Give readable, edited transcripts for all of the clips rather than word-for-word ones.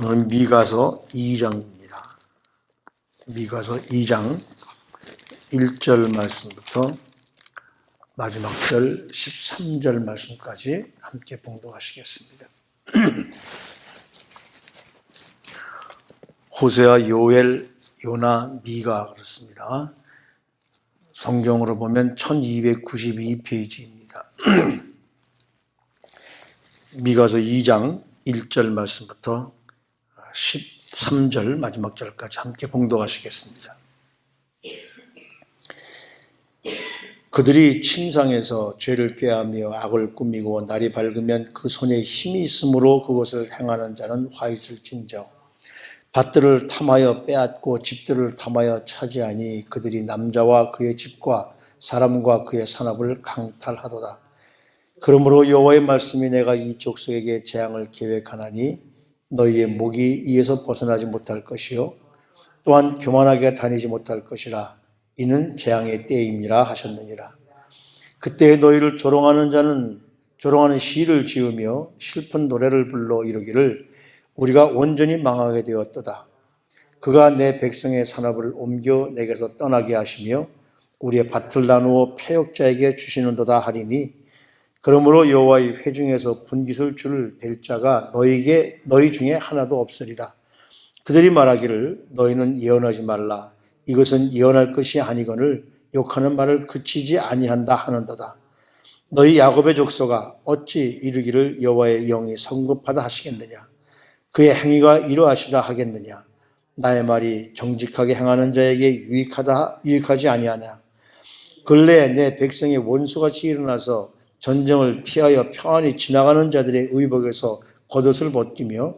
오늘 미가서 2장입니다. 미가서 2장 1절 말씀부터 마지막 절 13절 말씀까지 함께 봉독하시겠습니다. 호세아, 요엘, 요나, 미가 그렇습니다. 성경으로 보면 1292페이지입니다. 미가서 2장 1절 말씀부터 13절 마지막 절까지 함께 봉독하시겠습니다. 그들이 침상에서 죄를 꾀하며 악을 꾸미고 날이 밝으면 그 손에 힘이 있으므로 그것을 행하는 자는 화 있을진저. 밭들을 탐하여 빼앗고 집들을 탐하여 차지하니 그들이 남자와 그의 집과 사람과 그의 산업을 강탈하도다. 그러므로 여호와의 말씀이 내가 이 족속에게 재앙을 계획하나니 너희의 목이 이에서 벗어나지 못할 것이요 또한 교만하게 다니지 못할 것이라. 이는 재앙의 때임이라 하셨느니라. 그때에 너희를 조롱하는 자는 조롱하는 시를 지으며 슬픈 노래를 불러 이르기를 우리가 온전히 망하게 되었도다. 그가 내 백성의 산업을 옮겨 내게서 떠나게 하시며 우리의 밭을 나누어 패역자에게 주시는도다 하리니 그러므로 여호와의 회중에서 분깃을 줄 댈 자가 너희 중에 하나도 없으리라. 그들이 말하기를 너희는 예언하지 말라. 이것은 예언할 것이 아니거늘 욕하는 말을 그치지 아니한다 하는도다. 너희 야곱의 족속아 어찌 이르기를 여호와의 영이 성급하다 하시겠느냐. 그의 행위가 이러하시다 하겠느냐. 나의 말이 정직하게 행하는 자에게 유익하지 아니하냐. 근래에 내 백성의 원수같이 일어나서 전쟁을 피하여 평안히 지나가는 자들의 의복에서 겉옷을 벗기며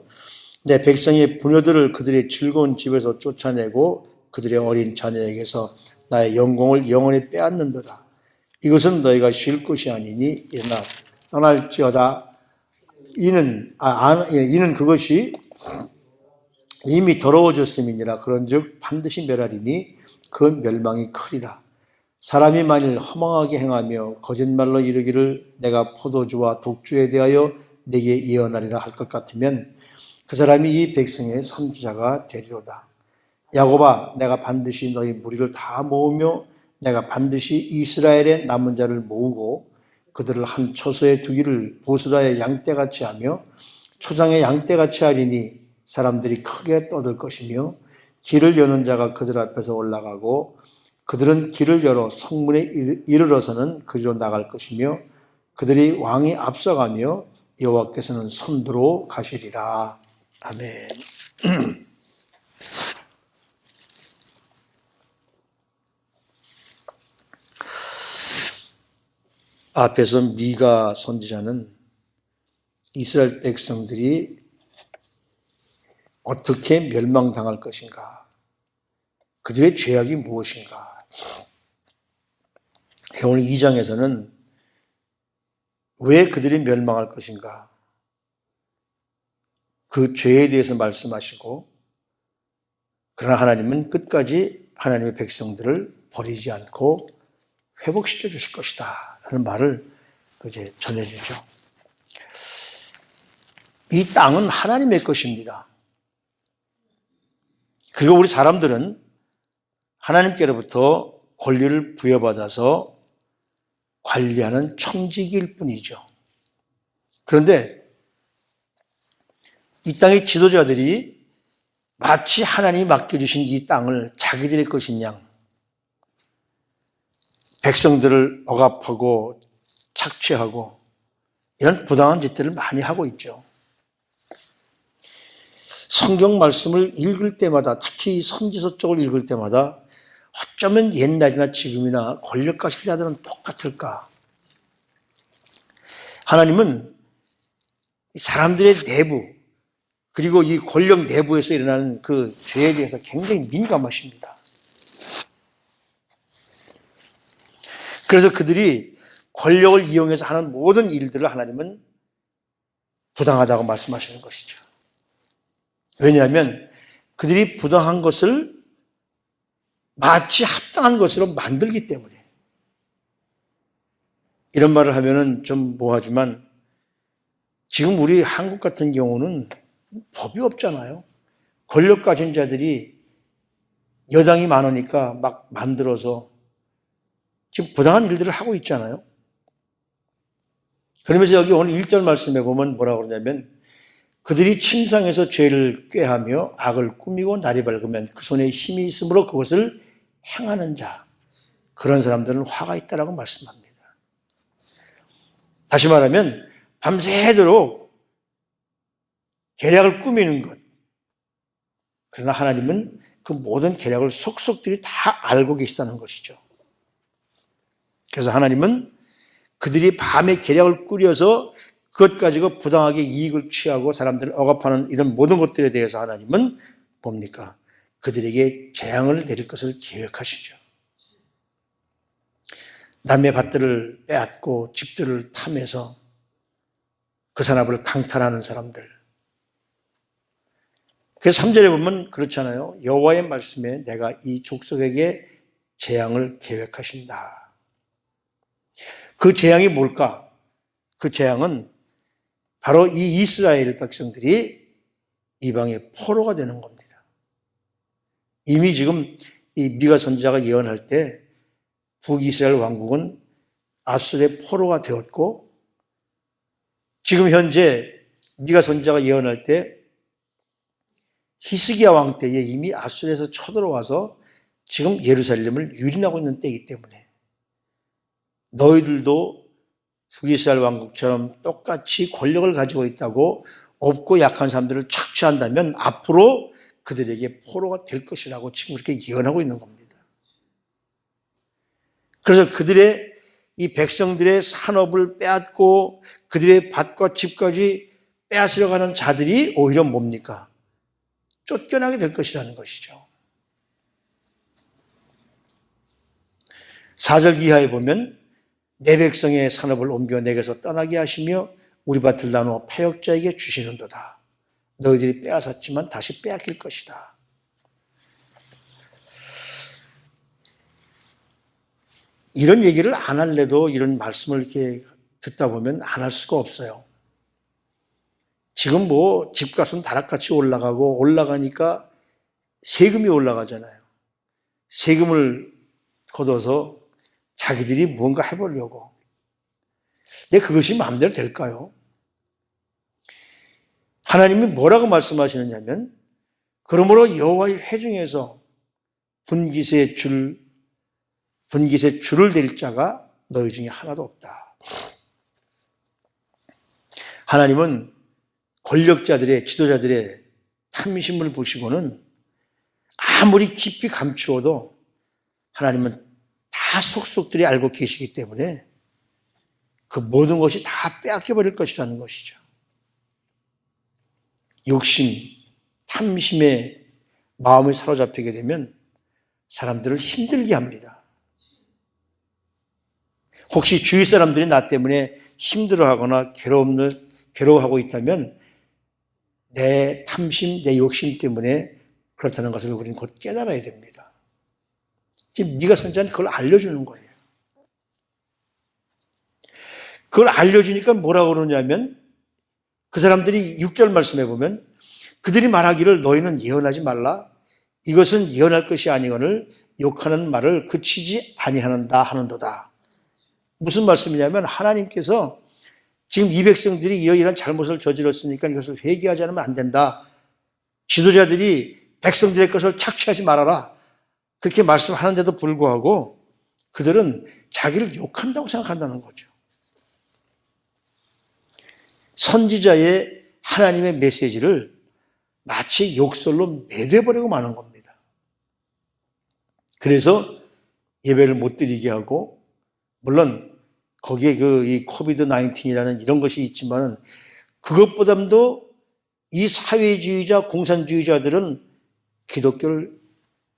내 백성의 부녀들을 그들의 즐거운 집에서 쫓아내고 그들의 어린 자녀에게서 나의 영광을 영원히 빼앗는도다. 이것은 너희가 쉴 것이 아니니 일어나 떠날지어다. 이는 그것이 이미 더러워졌음이니라. 그런즉 반드시 멸하리니 그 멸망이 크리라. 사람이 만일 허망하게 행하며 거짓말로 이르기를 내가 포도주와 독주에 대하여 내게 예언하리라 할 것 같으면 그 사람이 이 백성의 선지자가 되리로다. 야곱아, 내가 반드시 너희 무리를 다 모으며 내가 반드시 이스라엘의 남은 자를 모으고 그들을 한 처소에 두기를 보스라의 양떼같이 하며 초장의 양떼같이 하리니 사람들이 크게 떠들 것이며 길을 여는 자가 그들 앞에서 올라가고 그들은 길을 열어 성문에 이르러서는 그리로 나갈 것이며 그들이 왕이 앞서가며 여호와께서는 선두로 가시리라. 아멘. 앞에서 미가 선지자는 이스라엘 백성들이 어떻게 멸망당할 것인가, 그들의 죄악이 무엇인가. 오늘 2장에서는 왜 그들이 멸망할 것인가, 그 죄에 대해서 말씀하시고, 그러나 하나님은 끝까지 하나님의 백성들을 버리지 않고 회복시켜 주실 것이다 하는 말을 이제 전해주죠. 이 땅은 하나님의 것입니다. 그리고 우리 사람들은 하나님께로부터 권리를 부여받아서 관리하는 청지기일 뿐이죠. 그런데 이 땅의 지도자들이 마치 하나님이 맡겨주신 이 땅을 자기들의 것인 양 백성들을 억압하고 착취하고 이런 부당한 짓들을 많이 하고 있죠. 성경 말씀을 읽을 때마다, 특히 선지서 쪽을 읽을 때마다 어쩌면 옛날이나 지금이나 권력 가진 자들은 똑같을까? 하나님은 사람들의 내부, 그리고 이 권력 내부에서 일어나는 그 죄에 대해서 굉장히 민감하십니다. 그래서 그들이 권력을 이용해서 하는 모든 일들을 하나님은 부당하다고 말씀하시는 것이죠. 왜냐하면 그들이 부당한 것을 마치 합당한 것으로 만들기 때문에. 이런 말을 하면은 좀 뭐하지만 지금 우리 한국 같은 경우는 법이 없잖아요. 권력 가진 자들이 여당이 많으니까 막 만들어서 지금 부당한 일들을 하고 있잖아요. 그러면서 여기 오늘 1절 말씀에 보면 뭐라고 그러냐면 그들이 침상에서 죄를 꾀하며 악을 꾸미고 날이 밝으면 그 손에 힘이 있으므로 그것을 행하는 자, 그런 사람들은 화가 있다라고 말씀합니다. 다시 말하면 밤새도록 계략을 꾸미는 것. 그러나 하나님은 그 모든 계략을 속속들이 다 알고 계시다는 것이죠. 그래서 하나님은 그들이 밤에 계략을 꾸려서 그것 가지고 부당하게 이익을 취하고 사람들을 억압하는 이런 모든 것들에 대해서 하나님은 뭡니까? 그들에게 재앙을 내릴 것을 계획하시죠. 남의 밭들을 빼앗고 집들을 탐해서 그 산업을 강탈하는 사람들. 그래서 3절에 보면 그렇잖아요. 여호와의 말씀에 내가 이 족속에게 재앙을 계획하신다. 그 재앙이 뭘까? 그 재앙은 바로 이 이스라엘 백성들이 이방의 포로가 되는 겁니다. 이미 지금 이 미가 선지자가 예언할 때 북이스라엘 왕국은 아수르의 포로가 되었고 지금 현재 미가 선지자가 예언할 때 히스기야 왕 때에 이미 아수르에서 쳐들어와서 지금 예루살렘을 유린하고 있는 때이기 때문에 너희들도 북이스라엘 왕국처럼 똑같이 권력을 가지고 있다고 없고 약한 사람들을 착취한다면 앞으로 그들에게 포로가 될 것이라고 지금 그렇게 예언하고 있는 겁니다. 그래서 그들의 이 백성들의 산업을 빼앗고 그들의 밭과 집까지 빼앗으려 가는 자들이 오히려 뭡니까? 쫓겨나게 될 것이라는 것이죠. 4절 이하에 보면 내 백성의 산업을 옮겨 내게서 떠나게 하시며 우리 밭을 나누어 패역자에게 주시는도다. 너희들이 빼앗았지만 다시 빼앗길 것이다. 이런 얘기를 안 할래도 이런 말씀을 이렇게 듣다 보면 안 할 수가 없어요. 지금 뭐 집값은 다락같이 올라가고 올라가니까 세금이 올라가잖아요. 세금을 걷어서 자기들이 무언가 해보려고. 근데 그것이 마음대로 될까요? 하나님이 뭐라고 말씀하시느냐면 그러므로 여호와의 회중에서 분깃의 줄을 댈 자가 너희 중에 하나도 없다. 하나님은 권력자들의 지도자들의 탐심을 보시고는 아무리 깊이 감추어도 하나님은 다 속속들이 알고 계시기 때문에 그 모든 것이 다 빼앗겨버릴 것이라는 것이죠. 욕심, 탐심에 마음이 사로잡히게 되면 사람들을 힘들게 합니다. 혹시 주위 사람들이 나 때문에 힘들어하거나 괴로워하고 있다면 내 탐심, 내 욕심 때문에 그렇다는 것을 우리는 곧 깨달아야 됩니다. 지금 미가 선지자는 그걸 알려주는 거예요. 그걸 알려주니까 뭐라고 그러냐면 그 사람들이 6절 말씀해 보면 그들이 말하기를 너희는 예언하지 말라. 이것은 예언할 것이 아니거늘 욕하는 말을 그치지 아니하는다 하는도다. 무슨 말씀이냐면 하나님께서 지금 이 백성들이 이런 잘못을 저질렀으니까 이것을 회개하지 않으면 안 된다. 지도자들이 백성들의 것을 착취하지 말아라. 그렇게 말씀하는데도 불구하고 그들은 자기를 욕한다고 생각한다는 거죠. 선지자의 하나님의 메시지를 마치 욕설로 매도해버리고 마는 겁니다. 그래서 예배를 못 드리게 하고, 물론 거기에 이 코비드-19이라는 이런 것이 있지만은 그것보다도 이 사회주의자, 공산주의자들은 기독교를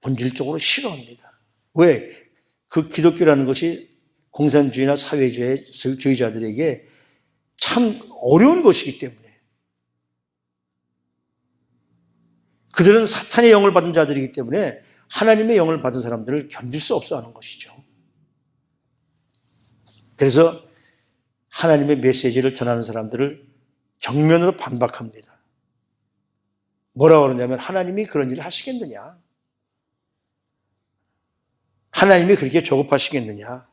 본질적으로 싫어합니다. 왜? 그 기독교라는 것이 공산주의나 사회주의자들에게 참 어려운 것이기 때문에 그들은 사탄의 영을 받은 자들이기 때문에 하나님의 영을 받은 사람들을 견딜 수 없어 하는 것이죠. 그래서 하나님의 메시지를 전하는 사람들을 정면으로 반박합니다. 뭐라고 그러냐면 하나님이 그런 일을 하시겠느냐? 하나님이 그렇게 조급하시겠느냐?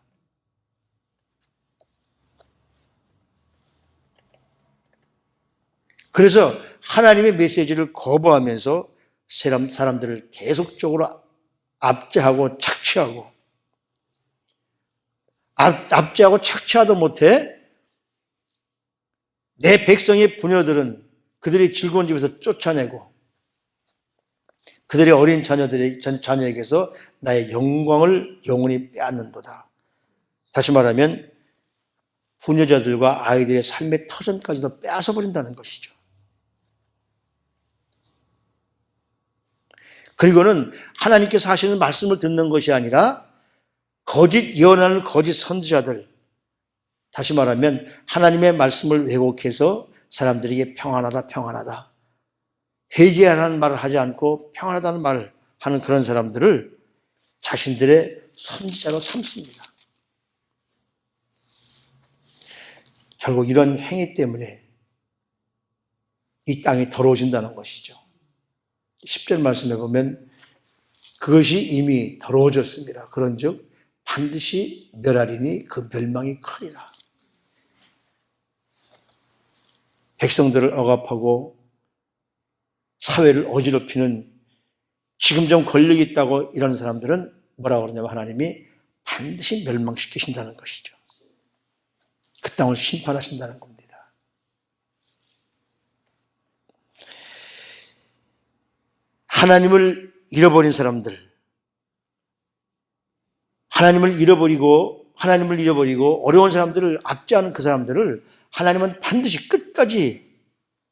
그래서 하나님의 메시지를 거부하면서 사람들을 계속적으로 압제하고 착취하고 압제하고 착취하도 못해 내 백성의 부녀들은 그들의 즐거운 집에서 쫓아내고 그들의 어린 자녀에게서 나의 영광을 영원히 빼앗는도다. 다시 말하면 부녀자들과 아이들의 삶의 터전까지도 빼앗아 버린다는 것이죠. 그리고는 하나님께서 하시는 말씀을 듣는 것이 아니라 거짓 예언하는 거짓 선지자들, 다시 말하면 하나님의 말씀을 왜곡해서 사람들에게 평안하다 평안하다 회개하라는 말을 하지 않고 평안하다는 말을 하는 그런 사람들을 자신들의 선지자로 삼습니다. 결국 이런 행위 때문에 이 땅이 더러워진다는 것이죠. 10절 말씀에 보면 그것이 이미 더러워졌습니다. 그런즉 반드시 멸하리니 그 멸망이 크리라. 백성들을 억압하고 사회를 어지럽히는 지금 좀 권력이 있다고 이런 사람들은 뭐라고 그러냐면 하나님이 반드시 멸망시키신다는 것이죠. 그 땅을 심판하신다는 겁니다. 하나님을 잃어버린 사람들, 하나님을 잃어버리고 어려운 사람들을 압제하는 그 사람들을 하나님은 반드시 끝까지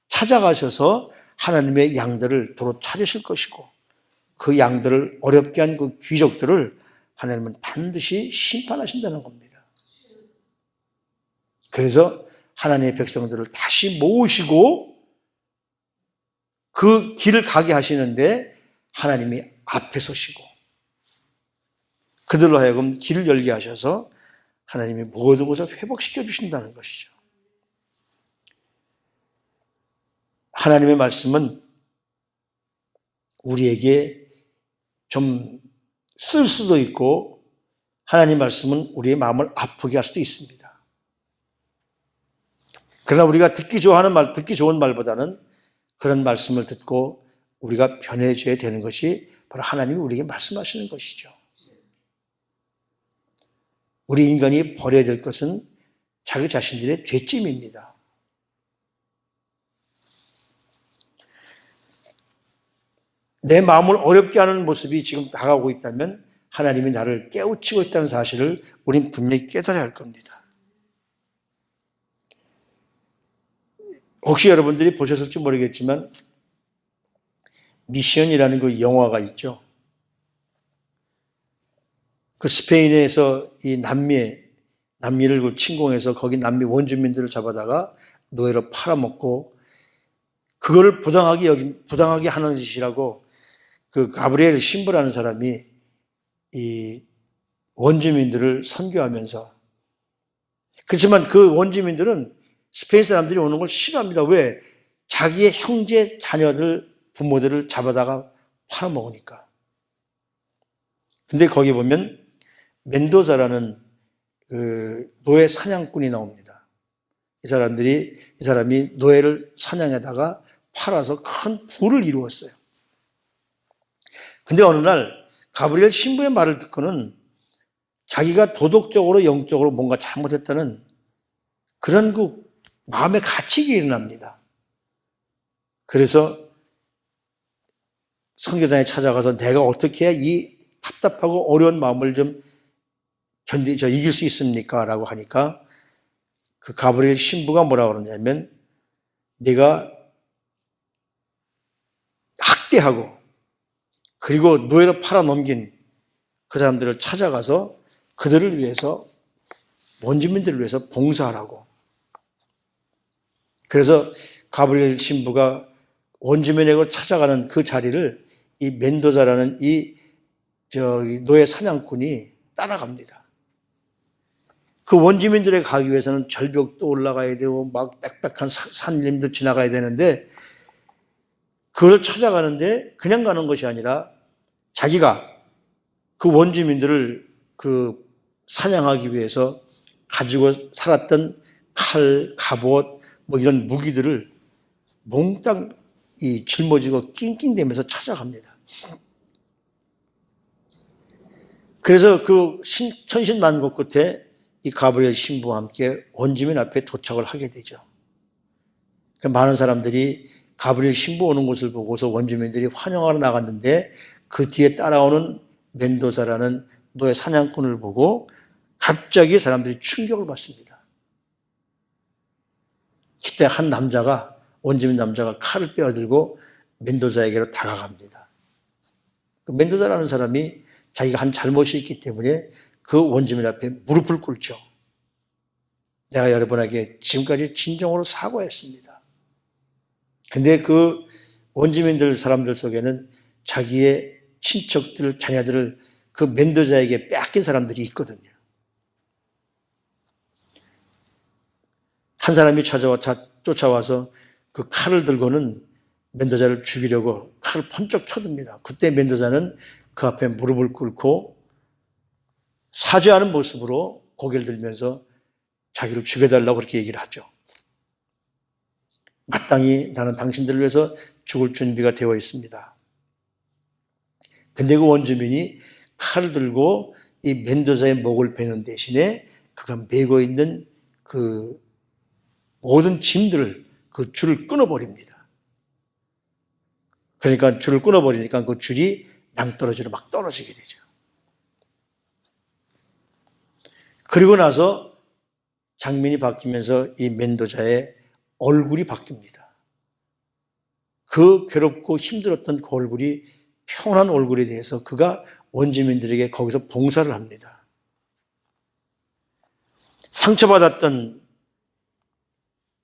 찾아가셔서 하나님의 양들을 도로 찾으실 것이고 그 양들을 어렵게 한 그 귀족들을 하나님은 반드시 심판하신다는 겁니다. 그래서 하나님의 백성들을 다시 모으시고 그 길을 가게 하시는데 하나님이 앞에 서시고 그들로 하여금 길을 열게 하셔서 하나님이 모든 것을 회복시켜 주신다는 것이죠. 하나님의 말씀은 우리에게 좀 쓸 수도 있고 하나님 말씀은 우리의 마음을 아프게 할 수도 있습니다. 그러나 우리가 듣기 좋은 말보다는 그런 말씀을 듣고 우리가 변해져야 되는 것이 바로 하나님이 우리에게 말씀하시는 것이죠. 우리 인간이 버려야 될 것은 자기 자신들의 죄짐입니다. 내 마음을 어렵게 하는 모습이 지금 다가오고 있다면 하나님이 나를 깨우치고 있다는 사실을 우린 분명히 깨달아야 할 겁니다. 혹시 여러분들이 보셨을지 모르겠지만 미션이라는 그 영화가 있죠. 그 스페인에서 이 남미를 그 침공해서 거기 남미 원주민들을 잡아다가 노예로 팔아먹고 그거를 부당하게 하는 짓이라고 그 가브리엘 신부라는 사람이 이 원주민들을 선교하면서 그렇지만 그 원주민들은 스페인 사람들이 오는 걸 싫어합니다. 왜? 자기의 형제, 자녀들, 부모들을 잡아다가 팔아먹으니까. 근데 거기 보면 멘도자라는 그 노예 사냥꾼이 나옵니다. 이 사람이 노예를 사냥하다가 팔아서 큰 부를 이루었어요. 근데 어느 날 가브리엘 신부의 말을 듣고는 자기가 도덕적으로 영적으로 뭔가 잘못했다는 그런 그 마음의 가책이 일어납니다. 그래서 선교단에 찾아가서 내가 어떻게 해야 이 답답하고 어려운 마음을 좀 이길 수 있습니까? 라고 하니까 그 가브리엘 신부가 뭐라고 그러냐면 네가 학대하고 그리고 노예로 팔아넘긴 그 사람들을 찾아가서 그들을 위해서 원주민들을 위해서 봉사하라고. 그래서 가브리엘 신부가 원주민에게 찾아가는 그 자리를 이 멘도자라는 이 노예 사냥꾼이 따라갑니다. 그 원주민들에 가기 위해서는 절벽도 올라가야 되고 막 빽빽한 산림도 지나가야 되는데 그걸 찾아가는데 그냥 가는 것이 아니라 자기가 그 원주민들을 그 사냥하기 위해서 가지고 살았던 칼, 갑옷, 뭐 이런 무기들을 몽땅 짊어지고 낑낑대면서 찾아갑니다. 그래서 그 천신만고 끝에 이 가브리엘 신부와 함께 원주민 앞에 도착을 하게 되죠. 많은 사람들이 가브리엘 신부 오는 것을 보고서 원주민들이 환영하러 나갔는데 그 뒤에 따라오는 멘도사라는 노예 사냥꾼을 보고 갑자기 사람들이 충격을 받습니다. 그때 한 남자가, 원주민 남자가 칼을 빼어들고 멘도사에게로 다가갑니다. 그 멘도사라는 사람이 자기가 한 잘못이 있기 때문에 그 원주민 앞에 무릎을 꿇죠. 내가 여러분에게 지금까지 진정으로 사과했습니다. 근데 그 원주민들 사람들 속에는 자기의 친척들, 자녀들을 그 멘도자에게 빼앗긴 사람들이 있거든요. 한 사람이 쫓아와서 그 칼을 들고는 멘도자를 죽이려고 칼을 번쩍 쳐듭니다. 그때 멘도자는 그 앞에 무릎을 꿇고 사죄하는 모습으로 고개를 들면서 자기를 죽여달라고 그렇게 얘기를 하죠. 마땅히 나는 당신들을 위해서 죽을 준비가 되어 있습니다. 근데 그 원주민이 칼을 들고 이 멘도자의 목을 베는 대신에 그가 메고 있는 그 모든 짐들을 그 줄을 끊어버립니다. 그러니까 줄을 끊어버리니까 그 줄이 낭떠러지로 막 떨어지게 되죠. 그리고 나서 장면이 바뀌면서 이 멘도자의 얼굴이 바뀝니다. 그 괴롭고 힘들었던 그 얼굴이 평온한 얼굴에 대해서 그가 원주민들에게 거기서 봉사를 합니다.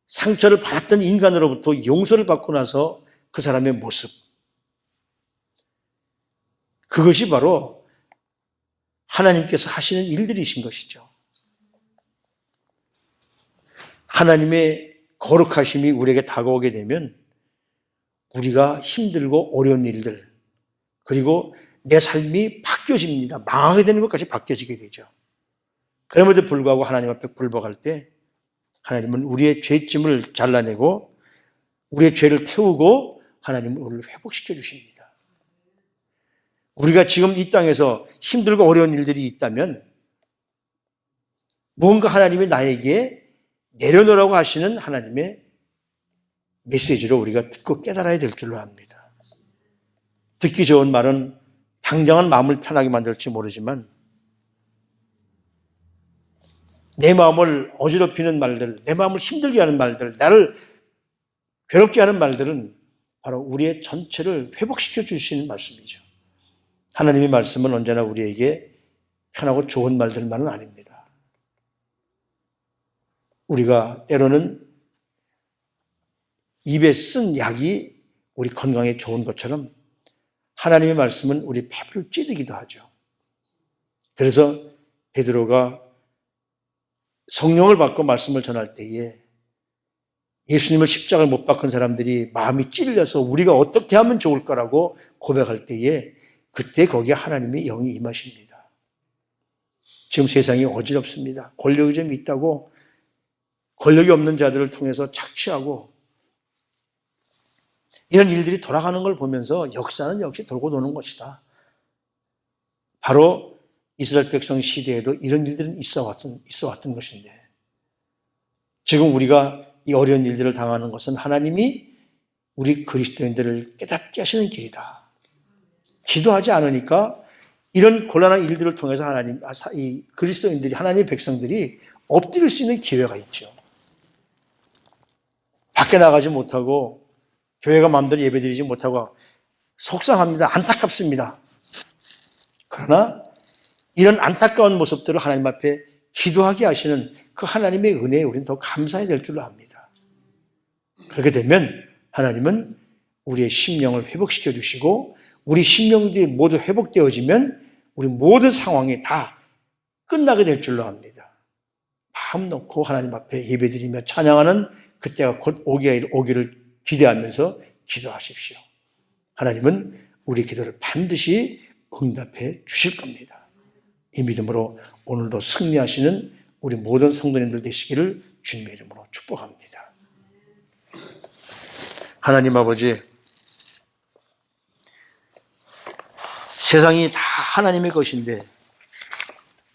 상처를 받았던 인간으로부터 용서를 받고 나서 그 사람의 모습, 그것이 바로 하나님께서 하시는 일들이신 것이죠. 하나님의 거룩하심이 우리에게 다가오게 되면 우리가 힘들고 어려운 일들, 그리고 내 삶이 바뀌어집니다. 망하게 되는 것까지 바뀌어지게 되죠. 그럼에도 불구하고 하나님 앞에 굴복할 때 하나님은 우리의 죄짐을 잘라내고 우리의 죄를 태우고 하나님은 우리를 회복시켜 주십니다. 우리가 지금 이 땅에서 힘들고 어려운 일들이 있다면 뭔가 하나님이 나에게 내려놓으라고 하시는 하나님의 메시지로 우리가 듣고 깨달아야 될 줄로 압니다. 듣기 좋은 말은 당장은 마음을 편하게 만들지 모르지만 내 마음을 어지럽히는 말들, 내 마음을 힘들게 하는 말들, 나를 괴롭게 하는 말들은 바로 우리의 전체를 회복시켜 주시는 말씀이죠. 하나님의 말씀은 언제나 우리에게 편하고 좋은 말들만은 아닙니다. 우리가 때로는 입에 쓴 약이 우리 건강에 좋은 것처럼 하나님의 말씀은 우리 폐부를 찌르기도 하죠. 그래서 베드로가 성령을 받고 말씀을 전할 때에 예수님을 십자가를 못 박은 사람들이 마음이 찔려서 우리가 어떻게 하면 좋을까라고 고백할 때에 그때 거기에 하나님의 영이 임하십니다. 지금 세상이 어지럽습니다. 권력이 좀 있다고 권력이 없는 자들을 통해서 착취하고 이런 일들이 돌아가는 걸 보면서 역사는 역시 돌고 도는 것이다. 바로 이스라엘 백성 시대에도 이런 일들은 있어 왔던 것인데 지금 우리가 이 어려운 일들을 당하는 것은 하나님이 우리 그리스도인들을 깨닫게 하시는 길이다. 기도하지 않으니까 이런 곤란한 일들을 통해서 이 그리스도인들이, 하나님의 백성들이 엎드릴 수 있는 기회가 있죠. 밖에 나가지 못하고 교회가 마음대로 예배드리지 못하고 속상합니다. 안타깝습니다. 그러나 이런 안타까운 모습들을 하나님 앞에 기도하게 하시는 그 하나님의 은혜에 우리는 더 감사해야 될 줄로 압니다. 그렇게 되면 하나님은 우리의 심령을 회복시켜 주시고 우리 심령들이 모두 회복되어지면 우리 모든 상황이 다 끝나게 될 줄로 압니다. 마음 놓고 하나님 앞에 예배드리며 찬양하는 그때가 곧 오기를 기대하면서 기도하십시오. 하나님은 우리 기도를 반드시 응답해 주실 겁니다. 이 믿음으로 오늘도 승리하시는 우리 모든 성도님들 되시기를 주님의 이름으로 축복합니다. 하나님 아버지, 세상이 다 하나님의 것인데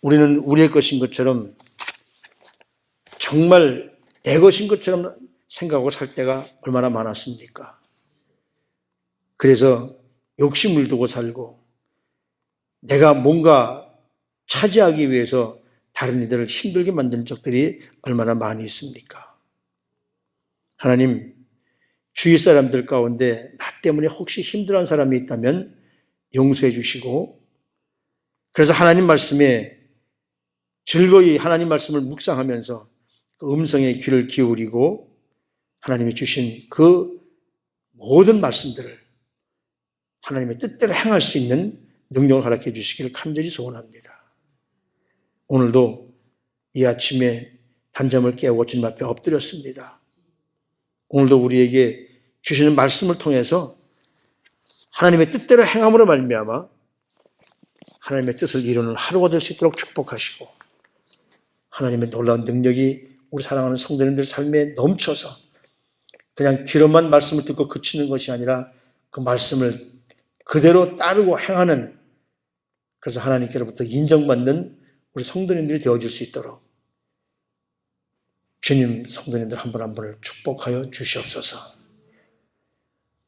우리는 우리의 것인 것처럼 정말 내 것인 것처럼 생각하고 살 때가 얼마나 많았습니까? 그래서 욕심을 두고 살고 내가 뭔가 차지하기 위해서 다른 이들을 힘들게 만드는 적들이 얼마나 많이 있습니까? 하나님, 주위 사람들 가운데 나 때문에 혹시 힘들어하는 사람이 있다면 용서해 주시고, 그래서 하나님 말씀에 즐거이 하나님 말씀을 묵상하면서 그 음성에 귀를 기울이고 하나님이 주신 그 모든 말씀들을 하나님의 뜻대로 행할 수 있는 능력을 허락해 주시기를 간절히 소원합니다. 오늘도 이 아침에 단잠을 깨우고 주님 앞에 엎드렸습니다. 오늘도 우리에게 주시는 말씀을 통해서 하나님의 뜻대로 행함으로 말미암아 하나님의 뜻을 이루는 하루가 될 수 있도록 축복하시고 하나님의 놀라운 능력이 우리 사랑하는 성도님들 삶에 넘쳐서 그냥 귀로만 말씀을 듣고 그치는 것이 아니라 그 말씀을 그대로 따르고 행하는, 그래서 하나님께로부터 인정받는 우리 성도님들이 되어질 수 있도록 주님 성도님들 한 분 한 분을 축복하여 주시옵소서.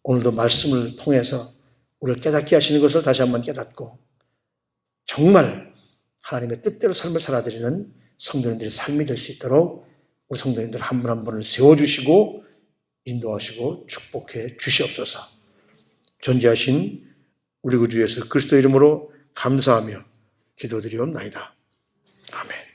오늘도 말씀을 통해서 우리를 깨닫게 하시는 것을 다시 한번 깨닫고 정말 하나님의 뜻대로 삶을 살아드리는 성도님들의 삶이 될 수 있도록 우리 성도님들 한 분 한 분을 세워주시고 인도하시고 축복해 주시옵소서. 존재하신 우리 구주 예수 그리스도 이름으로 감사하며 기도드리옵나이다. 아멘.